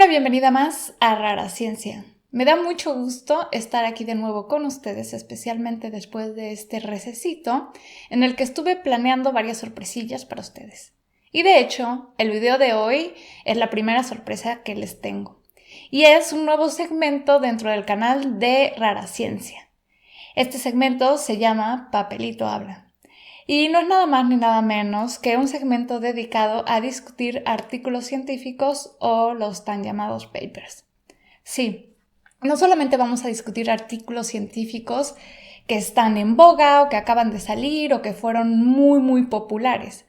Una bienvenida más a Rara Ciencia. Me da mucho gusto estar aquí de nuevo con ustedes, especialmente después de este recesito en el que estuve planeando varias sorpresillas para ustedes. Y de hecho, el video de hoy es la primera sorpresa que les tengo. Y es un nuevo segmento dentro del canal de Rara Ciencia. Este segmento se llama Papelito Habla. Y no es nada más ni nada menos que un segmento dedicado a discutir artículos científicos o los tan llamados papers. Sí, no solamente vamos a discutir artículos científicos que están en boga o que acaban de salir o que fueron muy populares.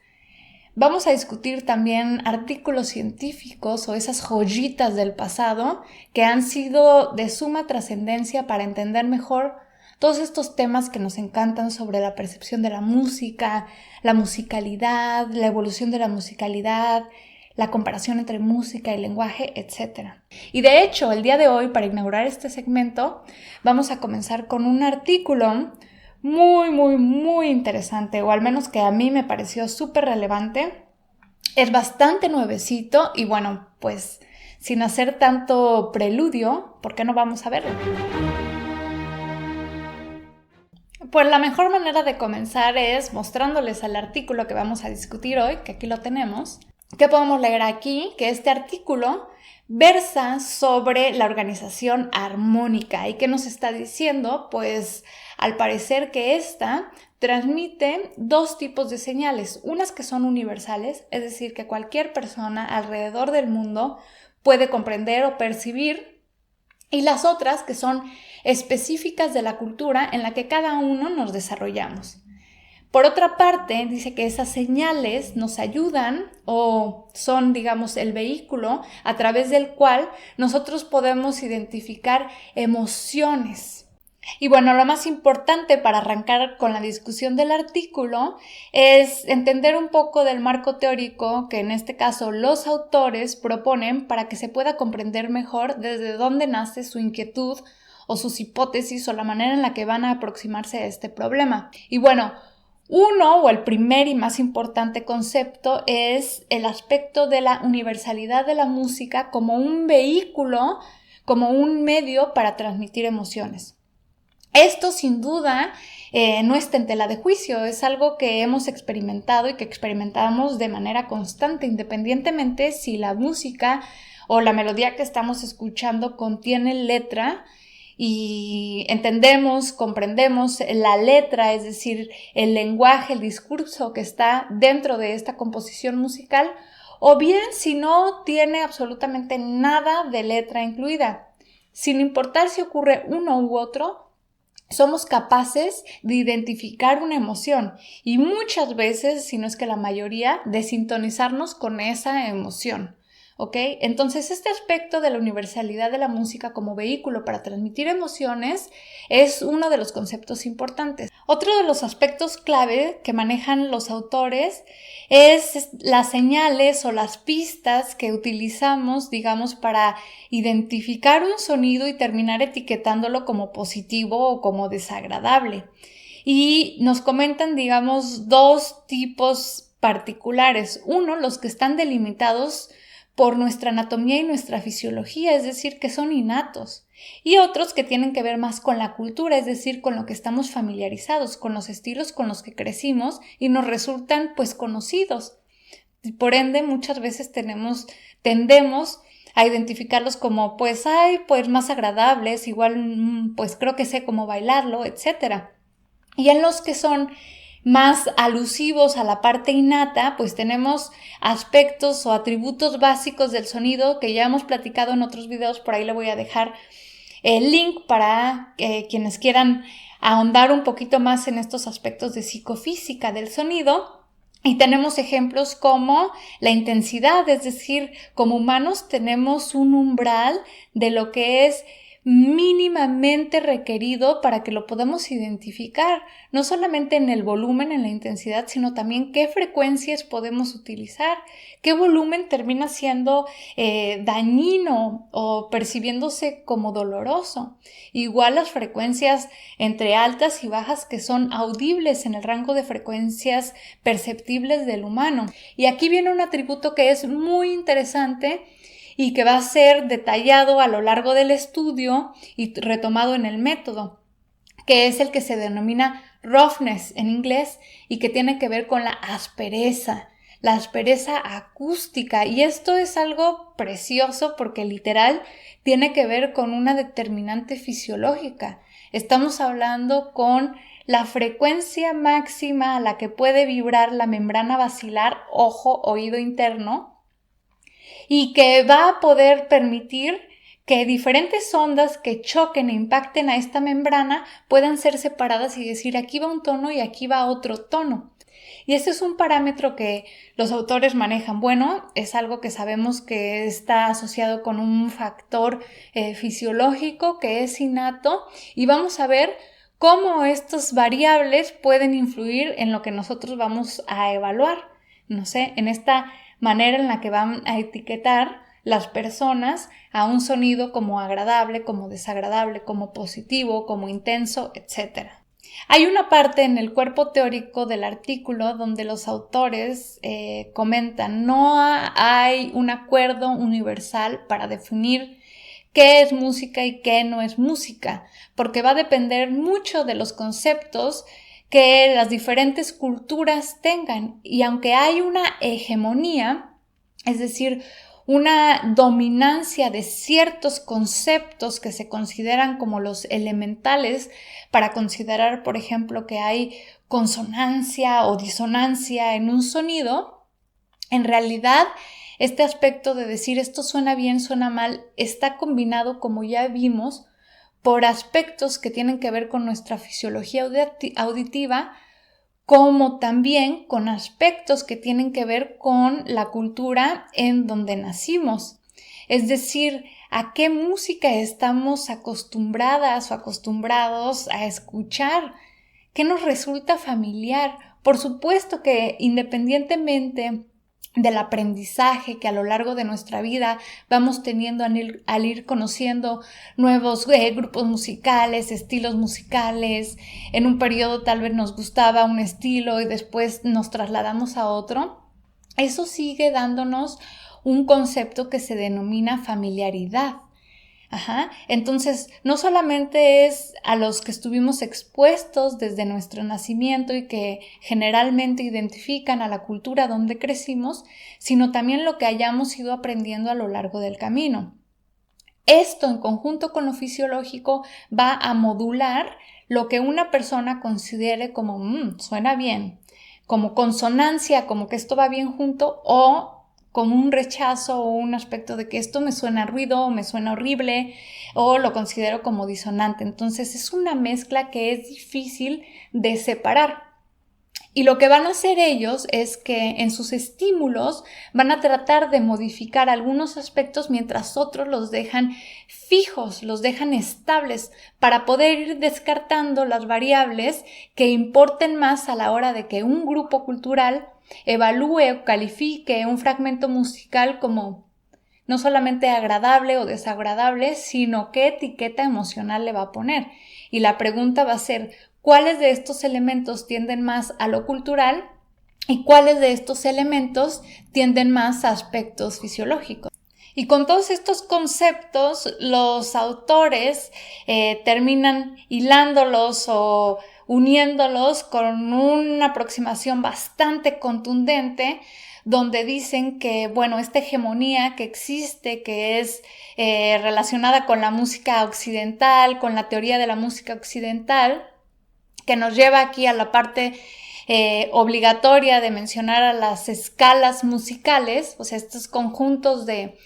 Vamos a discutir también artículos científicos o esas joyitas del pasado que han sido de suma trascendencia para entender mejor todos estos temas que nos encantan sobre la percepción de la música, la musicalidad, la evolución de la musicalidad, la comparación entre música y lenguaje, etc. Y de hecho, el día de hoy, para inaugurar este segmento, vamos a comenzar con un artículo muy interesante, o al menos que a mí me pareció súper relevante. Es bastante nuevecito y bueno, pues sin hacer tanto preludio, ¿por qué no vamos a verlo? Pues la mejor manera de comenzar es mostrándoles el artículo que vamos a discutir hoy, que aquí lo tenemos. ¿Qué podemos leer aquí? Que este artículo versa sobre la organización armónica. ¿Y qué nos está diciendo? Pues al parecer que esta transmite dos tipos de señales. Unas que son universales, es decir, que cualquier persona alrededor del mundo puede comprender o percibir, y las otras que son específicas de la cultura en la que cada uno nos desarrollamos. Por otra parte, dice que esas señales nos ayudan o son, digamos, el vehículo a través del cual nosotros podemos identificar emociones. Y bueno, lo más importante para arrancar con la discusión del artículo es entender un poco del marco teórico que en este caso los autores proponen para que se pueda comprender mejor desde dónde nace su inquietud o sus hipótesis o la manera en la que van a aproximarse a este problema. Y bueno, uno o el primer y más importante concepto es el aspecto de la universalidad de la música como un vehículo, como un medio para transmitir emociones. Esto sin duda no está en tela de juicio, es algo que hemos experimentado y que experimentamos de manera constante, independientemente si la música o la melodía que estamos escuchando contiene letra y entendemos, comprendemos la letra, es decir, el lenguaje, el discurso que está dentro de esta composición musical, o bien si no tiene absolutamente nada de letra incluida. Sin importar si ocurre uno u otro, somos capaces de identificar una emoción y muchas veces, si no es que la mayoría, de sintonizarnos con esa emoción. ¿Ok? Entonces, este aspecto de la universalidad de la música como vehículo para transmitir emociones es uno de los conceptos importantes. Otro de los aspectos clave que manejan los autores es las señales o las pistas que utilizamos, digamos, para identificar un sonido y terminar etiquetándolo como positivo o como desagradable. Y nos comentan, digamos, dos tipos particulares. Uno, los que están delimitados por nuestra anatomía y nuestra fisiología, es decir, que son innatos, y otros que tienen que ver más con la cultura, es decir, con lo que estamos familiarizados, con los estilos con los que crecimos y nos resultan pues conocidos. Por ende, muchas veces tendemos a identificarlos como pues más agradables, igual pues creo que sé cómo bailarlo, etc. Y en los que son más alusivos a la parte innata, pues tenemos aspectos o atributos básicos del sonido que ya hemos platicado en otros videos. Por ahí le voy a dejar el link para quienes quieran ahondar un poquito más en estos aspectos de psicofísica del sonido. Y tenemos ejemplos como la intensidad, es decir, como humanos tenemos un umbral de lo que es mínimamente requerido para que lo podamos identificar, no solamente en el volumen, en la intensidad, sino también qué frecuencias podemos utilizar, qué volumen termina siendo dañino o percibiéndose como doloroso. Igual las frecuencias entre altas y bajas que son audibles en el rango de frecuencias perceptibles del humano. Y aquí viene un atributo que es muy interesante y que va a ser detallado a lo largo del estudio y retomado en el método, que es el que se denomina roughness en inglés y que tiene que ver con la aspereza acústica. Y esto es algo precioso porque literal tiene que ver con una determinante fisiológica. Estamos hablando con la frecuencia máxima a la que puede vibrar la membrana basilar, ojo, oído interno, y que va a poder permitir que diferentes ondas que choquen e impacten a esta membrana puedan ser separadas y decir aquí va un tono y aquí va otro tono. Y ese es un parámetro que los autores manejan. Bueno, es algo que sabemos que está asociado con un factor fisiológico que es innato, y vamos a ver cómo estas variables pueden influir en lo que nosotros vamos a evaluar. No sé, en esta manera en la que van a etiquetar las personas a un sonido como agradable, como desagradable, como positivo, como intenso, etc. Hay una parte en el cuerpo teórico del artículo donde los autores comentan: no hay un acuerdo universal para definir qué es música y qué no es música, porque va a depender mucho de los conceptos que las diferentes culturas tengan. Y aunque hay una hegemonía, es decir, una dominancia de ciertos conceptos que se consideran como los elementales para considerar, por ejemplo, que hay consonancia o disonancia en un sonido, en realidad este aspecto de decir esto suena bien, suena mal, está combinado, como ya vimos, por aspectos que tienen que ver con nuestra fisiología auditiva, como también con aspectos que tienen que ver con la cultura en donde nacimos. Es decir, a qué música estamos acostumbradas o acostumbrados a escuchar, qué nos resulta familiar. Por supuesto que independientemente del aprendizaje que a lo largo de nuestra vida vamos teniendo al ir conociendo nuevos grupos musicales, estilos musicales. En un periodo tal vez nos gustaba un estilo y después nos trasladamos a otro. Eso sigue dándonos un concepto que se denomina familiaridad. Entonces, no solamente es a los que estuvimos expuestos desde nuestro nacimiento y que generalmente identifican a la cultura donde crecimos, sino también lo que hayamos ido aprendiendo a lo largo del camino. Esto, en conjunto con lo fisiológico, va a modular lo que una persona considere como suena bien, como consonancia, como que esto va bien junto, o como un rechazo o un aspecto de que esto me suena ruido o me suena horrible, o lo considero como disonante. Entonces es una mezcla que es difícil de separar. Y lo que van a hacer ellos es que en sus estímulos van a tratar de modificar algunos aspectos mientras otros los dejan fijos, los dejan estables, para poder ir descartando las variables que importen más a la hora de que un grupo cultural evalúe o califique un fragmento musical como no solamente agradable o desagradable, sino qué etiqueta emocional le va a poner. Y la pregunta va a ser: ¿cuáles de estos elementos tienden más a lo cultural y cuáles de estos elementos tienden más a aspectos fisiológicos? Y con todos estos conceptos, los autores terminan hilándolos o uniéndolos con una aproximación bastante contundente, donde dicen que, bueno, esta hegemonía que existe, que es relacionada con la música occidental, con la teoría de la música occidental, que nos lleva aquí a la parte obligatoria de mencionar a las escalas musicales, o sea, estos conjuntos de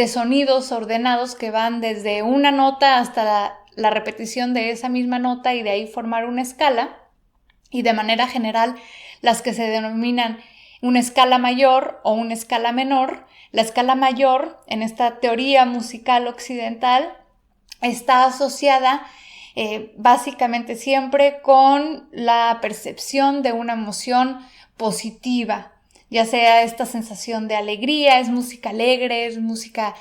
sonidos ordenados que van desde una nota hasta la repetición de esa misma nota y de ahí formar una escala, y de manera general las que se denominan una escala mayor o una escala menor. La escala mayor, en esta teoría musical occidental, está asociada básicamente siempre con la percepción de una emoción positiva, ya sea esta sensación de alegría, es música alegre, es música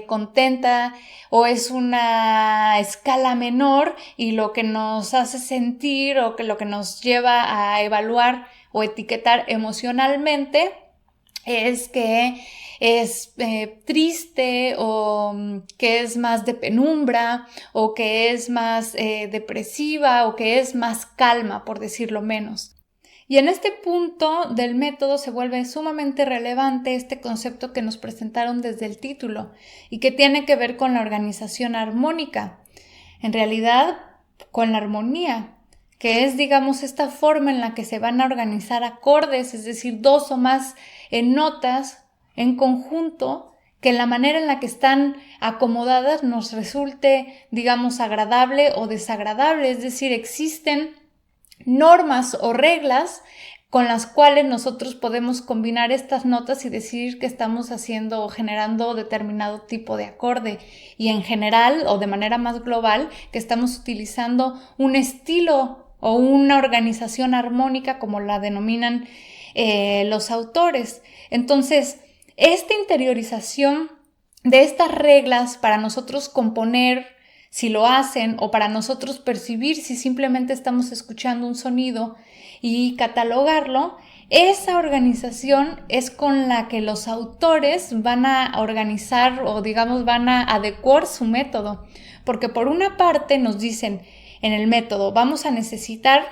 contenta, o es una escala menor y lo que nos hace sentir o que lo que nos lleva a evaluar o etiquetar emocionalmente es que es triste o que es más de penumbra o que es más depresiva o que es más calma, por decirlo menos. Y en este punto del método se vuelve sumamente relevante este concepto que nos presentaron desde el título y que tiene que ver con la organización armónica. En realidad, con la armonía, que es, digamos, esta forma en la que se van a organizar acordes, es decir, dos o más notas en conjunto, que la manera en la que están acomodadas nos resulte, digamos, agradable o desagradable, es decir, existen normas o reglas con las cuales nosotros podemos combinar estas notas y decidir que estamos haciendo o generando determinado tipo de acorde, y en general o de manera más global que estamos utilizando un estilo o una organización armónica como la denominan los autores. Entonces, esta interiorización de estas reglas para nosotros componer si lo hacen o para nosotros percibir si simplemente estamos escuchando un sonido y catalogarlo, esa organización es con la que los autores van a organizar o digamos van a adecuar su método, porque por una parte nos dicen en el método vamos a necesitar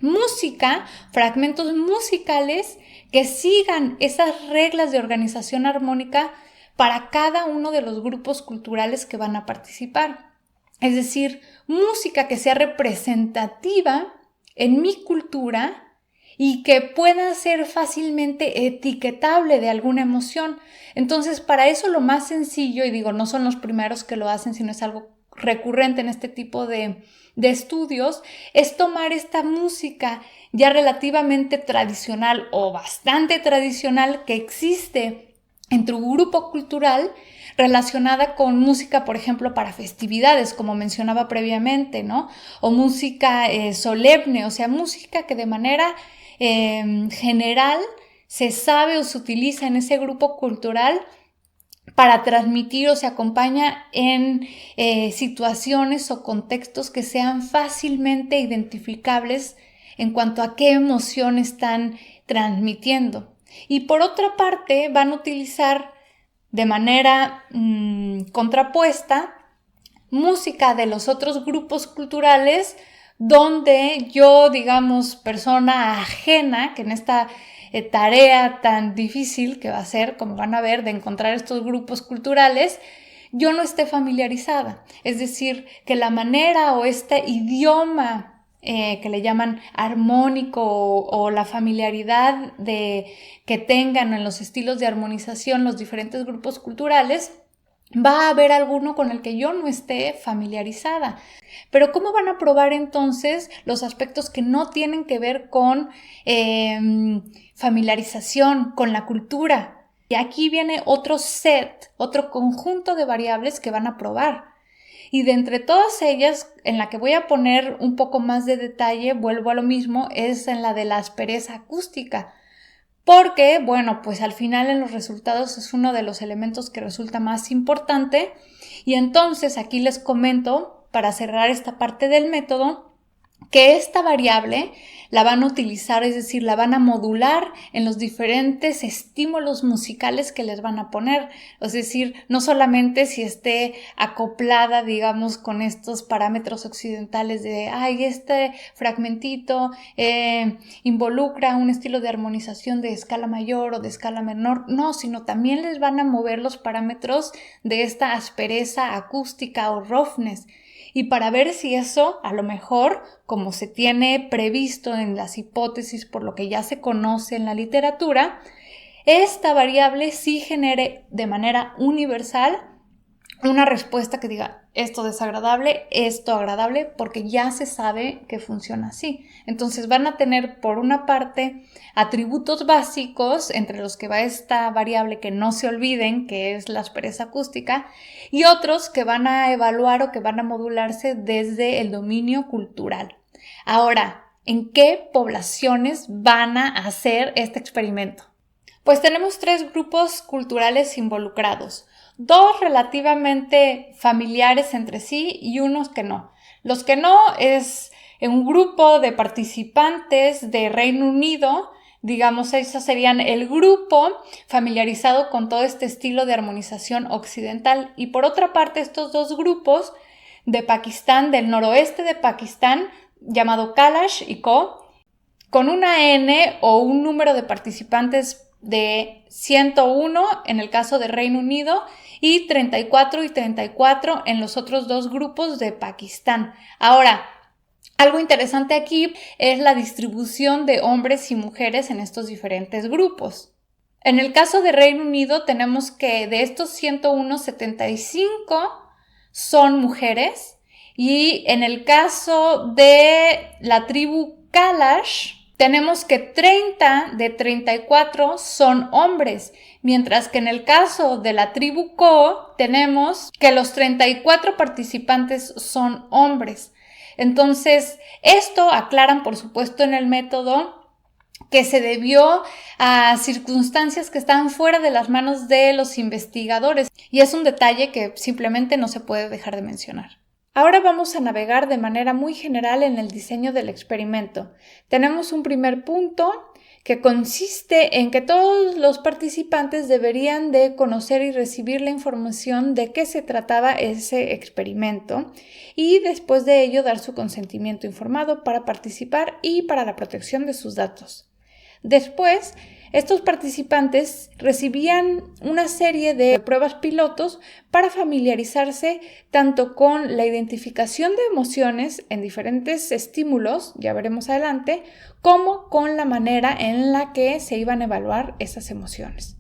música, fragmentos musicales que sigan esas reglas de organización armónica para cada uno de los grupos culturales que van a participar. Es decir, música que sea representativa en mi cultura y que pueda ser fácilmente etiquetable de alguna emoción. Entonces, para eso lo más sencillo, y digo, no son los primeros que lo hacen, sino es algo recurrente en este tipo de estudios, es tomar esta música ya relativamente tradicional o bastante tradicional que existe en tu grupo cultural, relacionada con música, por ejemplo, para festividades, como mencionaba previamente, ¿no? O música solemne, o sea, música que de manera general se sabe o se utiliza en ese grupo cultural para transmitir o se acompaña en situaciones o contextos que sean fácilmente identificables en cuanto a qué emoción están transmitiendo. Y por otra parte, van a utilizar de manera contrapuesta música de los otros grupos culturales donde yo, digamos, persona ajena, que en esta tarea tan difícil que va a ser, como van a ver, de encontrar estos grupos culturales, yo no esté familiarizada. Es decir, que la manera o este idioma que le llaman armónico o la familiaridad que tengan en los estilos de armonización los diferentes grupos culturales, va a haber alguno con el que yo no esté familiarizada. Pero ¿cómo van a probar entonces los aspectos que no tienen que ver con familiarización, con la cultura? Y aquí viene otro set, otro conjunto de variables que van a probar. Y de entre todas ellas, en la que voy a poner un poco más de detalle, vuelvo a lo mismo, es en la de la aspereza acústica. Porque, bueno, pues al final en los resultados es uno de los elementos que resulta más importante. Y entonces aquí les comento, para cerrar esta parte del método, que esta variable la van a utilizar, es decir, la van a modular en los diferentes estímulos musicales que les van a poner. Es decir, no solamente si esté acoplada, digamos, con estos parámetros occidentales de, este fragmentito involucra un estilo de armonización de escala mayor o de escala menor. No, sino también les van a mover los parámetros de esta aspereza acústica o roughness. Y para ver si eso, a lo mejor, como se tiene previsto en las hipótesis por lo que ya se conoce en la literatura, esta variable sí genere de manera universal una respuesta que diga esto desagradable, esto agradable, porque ya se sabe que funciona así. Entonces van a tener por una parte atributos básicos entre los que va esta variable que no se olviden, que es la aspereza acústica, y otros que van a evaluar o que van a modularse desde el dominio cultural. Ahora, ¿en qué poblaciones van a hacer este experimento? Pues tenemos 3 grupos culturales involucrados. 2 relativamente familiares entre sí y unos que no. Los que no es un grupo de participantes de Reino Unido Digamos, esos serían el grupo familiarizado con todo este estilo de armonización occidental. Y por otra parte, estos dos grupos de Pakistán, del noroeste de Pakistán, llamado Kalash y Co., con una N o un número de participantes de 101 en el caso de Reino Unido y 34 y 34 en los otros dos grupos de Pakistán. Ahora, algo interesante aquí es la distribución de hombres y mujeres en estos diferentes grupos. En el caso de Reino Unido tenemos que de estos 101, 75 son mujeres, y en el caso de la tribu Kalash tenemos que 30 de 34 son hombres, mientras que en el caso de la tribu Co tenemos que los 34 participantes son hombres. Entonces, esto aclaran, por supuesto, en el método que se debió a circunstancias que estaban fuera de las manos de los investigadores, y es un detalle que simplemente no se puede dejar de mencionar. Ahora vamos a navegar de manera muy general en el diseño del experimento. Tenemos un primer punto que consiste en que todos los participantes deberían de conocer y recibir la información de qué se trataba ese experimento y después de ello dar su consentimiento informado para participar y para la protección de sus datos. Después, estos participantes recibían una serie de pruebas pilotos para familiarizarse tanto con la identificación de emociones en diferentes estímulos, ya veremos adelante, como con la manera en la que se iban a evaluar esas emociones.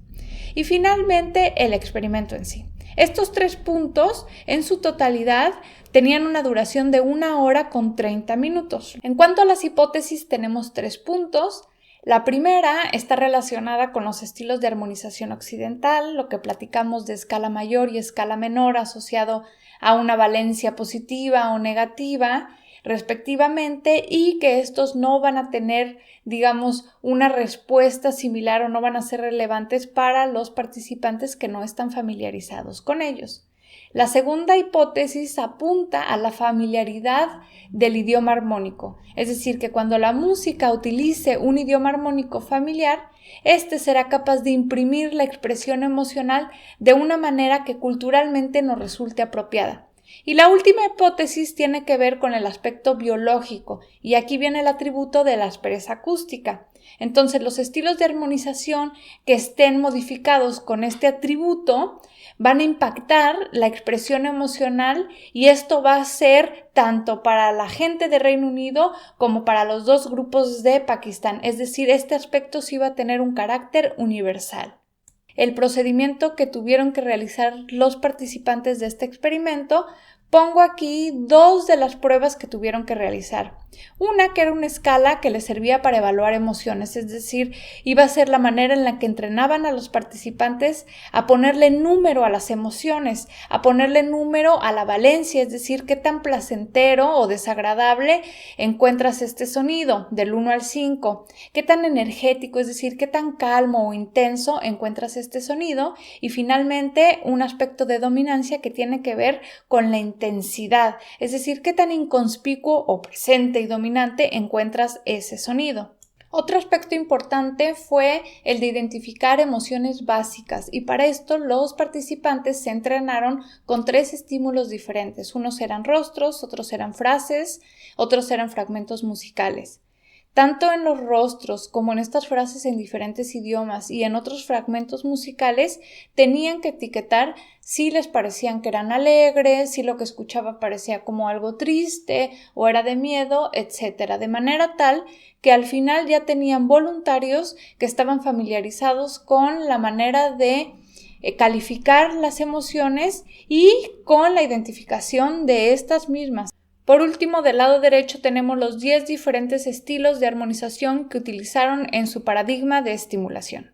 Y finalmente, el experimento en sí. Estos 3 puntos, en su totalidad, tenían una duración de 1 hora con 30 minutos. En cuanto a las hipótesis, tenemos 3 puntos. La primera está relacionada con los estilos de armonización occidental, lo que platicamos de escala mayor y escala menor asociado a una valencia positiva o negativa, respectivamente, y que estos no van a tener, digamos, una respuesta similar o no van a ser relevantes para los participantes que no están familiarizados con ellos. La segunda hipótesis apunta a la familiaridad del idioma armónico, es decir, que cuando la música utilice un idioma armónico familiar, este será capaz de imprimir la expresión emocional de una manera que culturalmente nos resulte apropiada. Y la última hipótesis tiene que ver con el aspecto biológico, y aquí viene el atributo de la aspereza acústica. Entonces, los estilos de armonización que estén modificados con este atributo van a impactar la expresión emocional, y esto va a ser tanto para la gente de Reino Unido como para los dos grupos de Pakistán. Es decir, este aspecto sí va a tener un carácter universal. El procedimiento que tuvieron que realizar los participantes de este experimento, pongo aquí 2 de las pruebas que tuvieron que realizar. Una que era una escala que les servía para evaluar emociones, es decir, iba a ser la manera en la que entrenaban a los participantes a ponerle número a las emociones, a ponerle número a la valencia, es decir, qué tan placentero o desagradable encuentras este sonido, del 1 al 5, qué tan energético, es decir, qué tan calmo o intenso encuentras este sonido, y finalmente un aspecto de dominancia que tiene que ver con la intensidad, es decir, qué tan inconspicuo o presente y dominante encuentras ese sonido. Otro aspecto importante fue el de identificar emociones básicas, y para esto los participantes se entrenaron con 3 estímulos diferentes. Unos eran rostros, otros eran frases, otros eran fragmentos musicales. Tanto en los rostros como en estas frases en diferentes idiomas y en otros fragmentos musicales tenían que etiquetar si les parecían que eran alegres, si lo que escuchaba parecía como algo triste o era de miedo, etc. De manera tal que al final ya tenían voluntarios que estaban familiarizados con la manera de calificar las emociones y con la identificación de estas mismas. Por último, del lado derecho tenemos los 10 diferentes estilos de armonización que utilizaron en su paradigma de estimulación.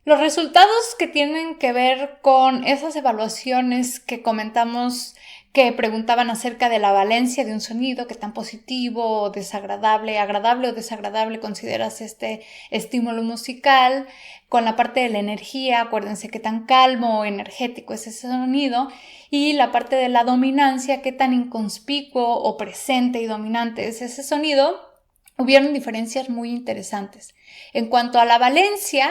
Los resultados que tienen que ver con esas evaluaciones que comentamos, que preguntaban acerca de la valencia de un sonido, qué tan positivo o desagradable, agradable o desagradable consideras este estímulo musical, con la parte de la energía, acuérdense qué tan calmo o energético es ese sonido, y la parte de la dominancia, qué tan inconspicuo o presente y dominante es ese sonido. hubieron diferencias muy interesantes. En cuanto a la valencia,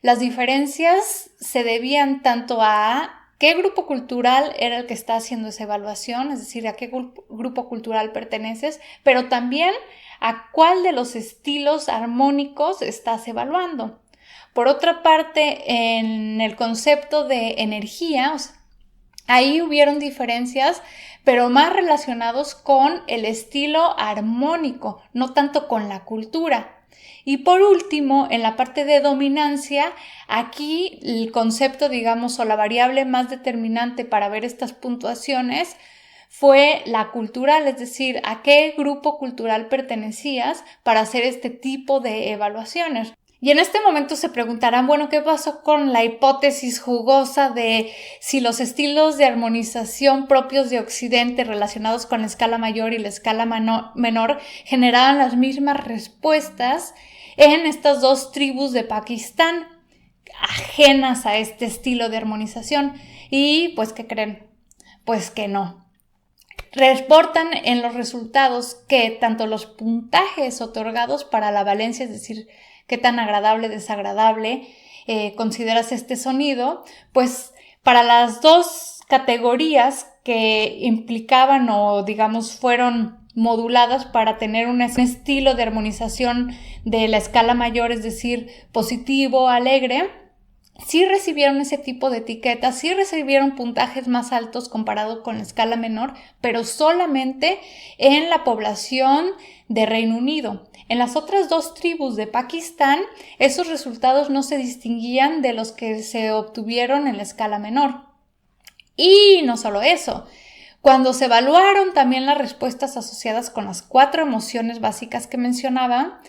las diferencias se debían tanto a qué grupo cultural era el que está haciendo esa evaluación, es decir, a qué grupo cultural perteneces, pero también a cuál de los estilos armónicos estás evaluando. Por otra parte, en el concepto de energía, ahí hubieron diferencias, pero más relacionados con el estilo armónico, no tanto con la cultura. Y por último, en la parte de dominancia, aquí el concepto, digamos, o la variable más determinante para ver estas puntuaciones fue la cultural, es decir, a qué grupo cultural pertenecías para hacer este tipo de evaluaciones. Y en este momento se preguntarán, bueno, ¿qué pasó con la hipótesis jugosa de si los estilos de armonización propios de Occidente relacionados con la escala mayor y la escala menor generaban las mismas respuestas en estas dos tribus de Pakistán ajenas a este estilo de armonización? Y pues, ¿qué creen? Pues que no. Reportan en los resultados que tanto los puntajes otorgados para la valencia, es decir, qué tan agradable, desagradable consideras este sonido, pues para las dos categorías que implicaban o digamos fueron moduladas para tener un estilo de armonización de la escala mayor, es decir, positivo, alegre, sí recibieron ese tipo de etiquetas, sí recibieron puntajes más altos comparado con la escala menor, pero solamente en la población de Reino Unido. En las otras dos tribus de Pakistán, esos resultados no se distinguían de los que se obtuvieron en la escala menor. Y no solo eso, cuando se evaluaron también las respuestas asociadas con las 4 emociones básicas que mencionaba,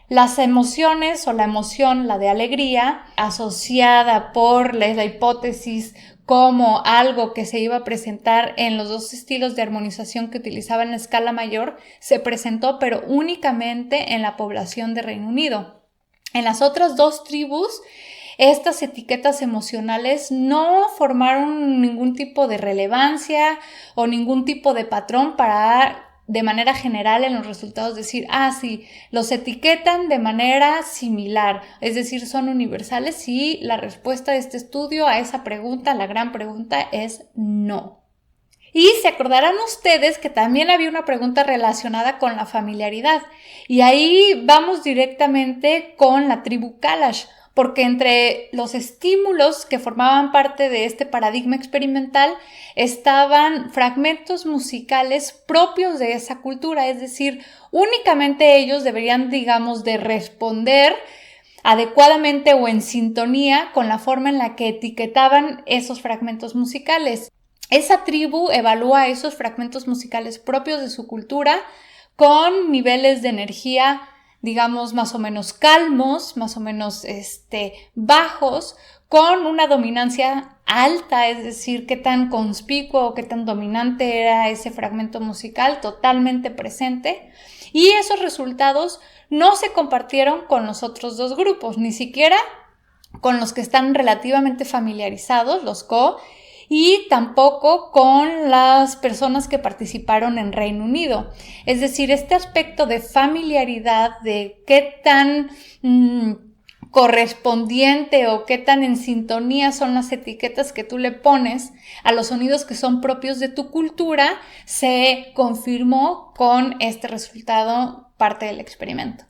las emociones o la emoción, la de alegría, asociada por la hipótesis como algo que se iba a presentar en los dos estilos de armonización que utilizaban la escala mayor, se presentó pero únicamente en la población de Reino Unido. En las otras dos tribus, estas etiquetas emocionales no formaron ningún tipo de relevancia o ningún tipo de patrón para de manera general en los resultados decir, sí, los etiquetan de manera similar, es decir, son universales, y la respuesta de este estudio a esa pregunta, la gran pregunta, es no. Y se acordarán ustedes que también había una pregunta relacionada con la familiaridad, y ahí vamos directamente con la tribu Kalash, porque entre los estímulos que formaban parte de este paradigma experimental estaban fragmentos musicales propios de esa cultura, es decir, únicamente ellos deberían, digamos, de responder adecuadamente o en sintonía con la forma en la que etiquetaban esos fragmentos musicales. Esa tribu evalúa esos fragmentos musicales propios de su cultura con niveles de energía, digamos, más o menos calmos, más o menos bajos, con una dominancia alta, es decir, qué tan conspicuo o qué tan dominante era ese fragmento musical, totalmente presente. Y esos resultados no se compartieron con los otros dos grupos, ni siquiera con los que están relativamente familiarizados, los CO, y tampoco con las personas que participaron en Reino Unido. Es decir, este aspecto de familiaridad, de qué tan correspondiente o qué tan en sintonía son las etiquetas que tú le pones a los sonidos que son propios de tu cultura, se confirmó con este resultado, parte del experimento.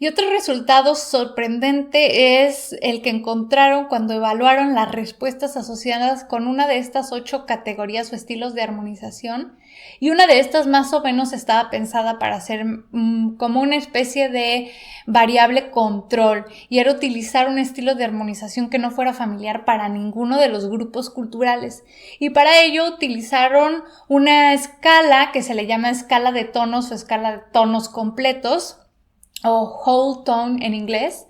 Y otro resultado sorprendente es el que encontraron cuando evaluaron las respuestas asociadas con una de estas 8 categorías o estilos de armonización, y una de estas más o menos estaba pensada para ser como una especie de variable control, y era utilizar un estilo de armonización que no fuera familiar para ninguno de los grupos culturales, y para ello utilizaron una escala que se le llama escala de tonos o escala de tonos completos, o whole tone en inglés.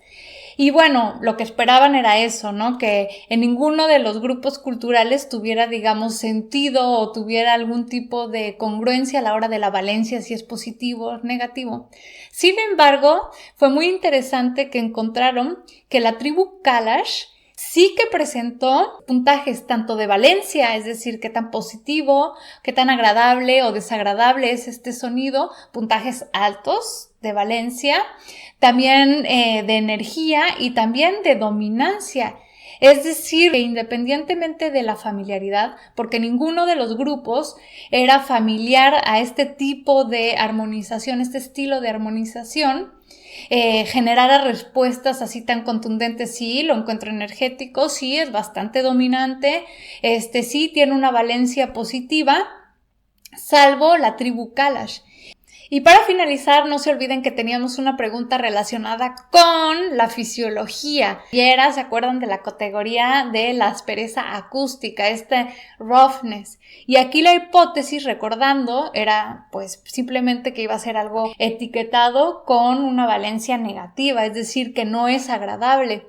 Y bueno, lo que esperaban era eso, ¿no? Que en ninguno de los grupos culturales tuviera, digamos, sentido o tuviera algún tipo de congruencia a la hora de la valencia, si es positivo o negativo. Sin embargo, fue muy interesante que encontraron que la tribu Kalash sí que presentó puntajes tanto de valencia, es decir, qué tan positivo, qué tan agradable o desagradable es este sonido, puntajes altos de valencia, también de energía y también de dominancia. Es decir, que independientemente de la familiaridad, porque ninguno de los grupos era familiar a este tipo de armonización, este estilo de armonización, generara respuestas así tan contundentes. Sí, lo encuentro energético, sí, es bastante dominante, sí, tiene una valencia positiva, salvo la tribu Kalash. Y para finalizar, no se olviden que teníamos una pregunta relacionada con la fisiología. Y era, ¿se acuerdan de la categoría de la aspereza acústica, roughness? Y aquí la hipótesis, recordando, era pues simplemente que iba a ser algo etiquetado con una valencia negativa, es decir, que no es agradable.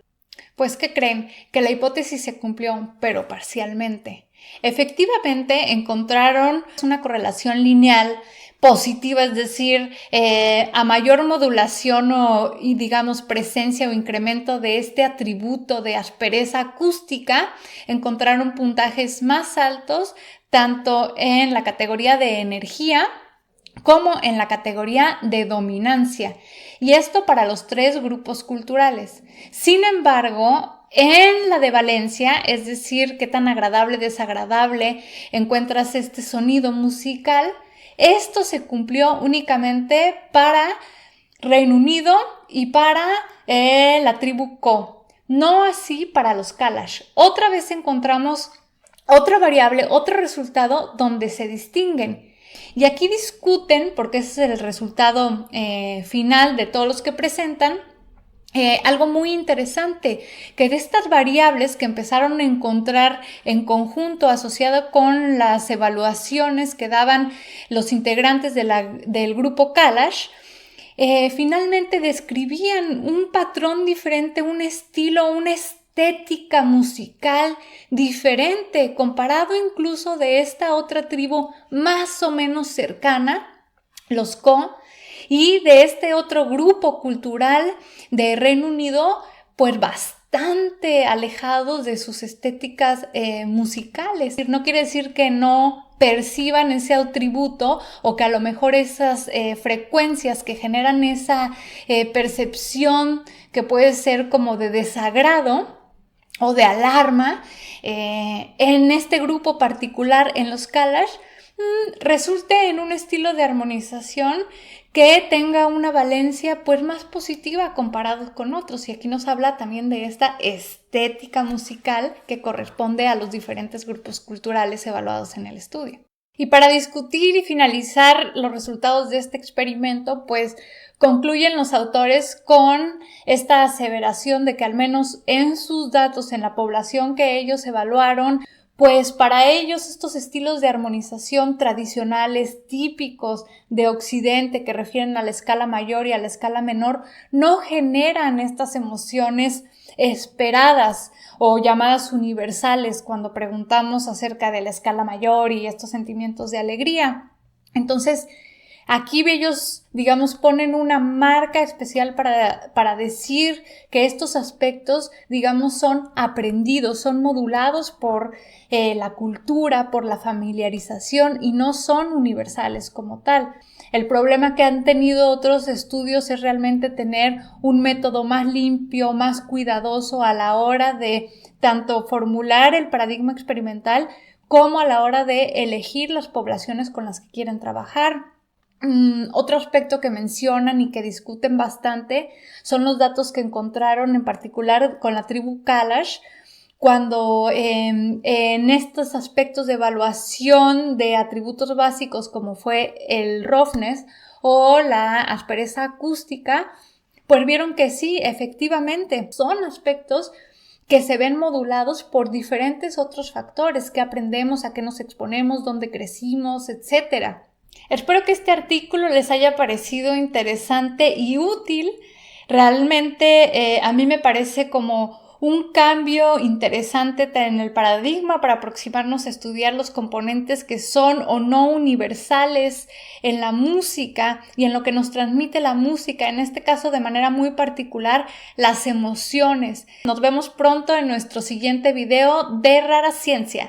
Pues, ¿qué creen? Que la hipótesis se cumplió, pero parcialmente. Efectivamente, encontraron una correlación lineal positiva, es decir, a mayor modulación y digamos presencia o incremento de este atributo de aspereza acústica, encontraron puntajes más altos tanto en la categoría de energía como en la categoría de dominancia. Y esto para los 3 grupos culturales. Sin embargo, en la de valencia, es decir, qué tan agradable, desagradable encuentras este sonido musical, esto se cumplió únicamente para Reino Unido y para la tribu Ko, no así para los Kalash. Otra vez encontramos otra variable, otro resultado donde se distinguen. Y aquí discuten, porque ese es el resultado final de todos los que presentan, algo muy interesante, que de estas variables que empezaron a encontrar en conjunto asociado con las evaluaciones que daban los integrantes del grupo Kalash, finalmente describían un patrón diferente, un estilo, una estética musical diferente, comparado incluso de esta otra tribu más o menos cercana, los Ko, y de este otro grupo cultural de Reino Unido, pues bastante alejados de sus estéticas musicales. No quiere decir que no perciban ese atributo o que a lo mejor esas frecuencias que generan esa percepción que puede ser como de desagrado o de alarma en este grupo particular, en los Kalash, resulte en un estilo de armonización que tenga una valencia pues más positiva comparado con otros. Y aquí nos habla también de esta estética musical que corresponde a los diferentes grupos culturales evaluados en el estudio. Y para discutir y finalizar los resultados de este experimento, pues concluyen los autores con esta aseveración de que al menos en sus datos, en la población que ellos evaluaron, pues para ellos estos estilos de armonización tradicionales típicos de Occidente que refieren a la escala mayor y a la escala menor no generan estas emociones esperadas o llamadas universales cuando preguntamos acerca de la escala mayor y estos sentimientos de alegría. Entonces, aquí ellos, digamos, ponen una marca especial para decir que estos aspectos, digamos, son aprendidos, son modulados por la cultura, por la familiarización y no son universales como tal. El problema que han tenido otros estudios es realmente tener un método más limpio, más cuidadoso a la hora de tanto formular el paradigma experimental como a la hora de elegir las poblaciones con las que quieren trabajar. Otro aspecto que mencionan y que discuten bastante son los datos que encontraron en particular con la tribu Kalash, cuando en estos aspectos de evaluación de atributos básicos como fue el roughness o la aspereza acústica, pues vieron que sí, efectivamente, son aspectos que se ven modulados por diferentes otros factores que aprendemos, a qué nos exponemos, dónde crecimos, etc. Espero que este artículo les haya parecido interesante y útil. Realmente a mí me parece como un cambio interesante en el paradigma para aproximarnos a estudiar los componentes que son o no universales en la música y en lo que nos transmite la música, en este caso de manera muy particular, las emociones. Nos vemos pronto en nuestro siguiente video de Rara Ciencia.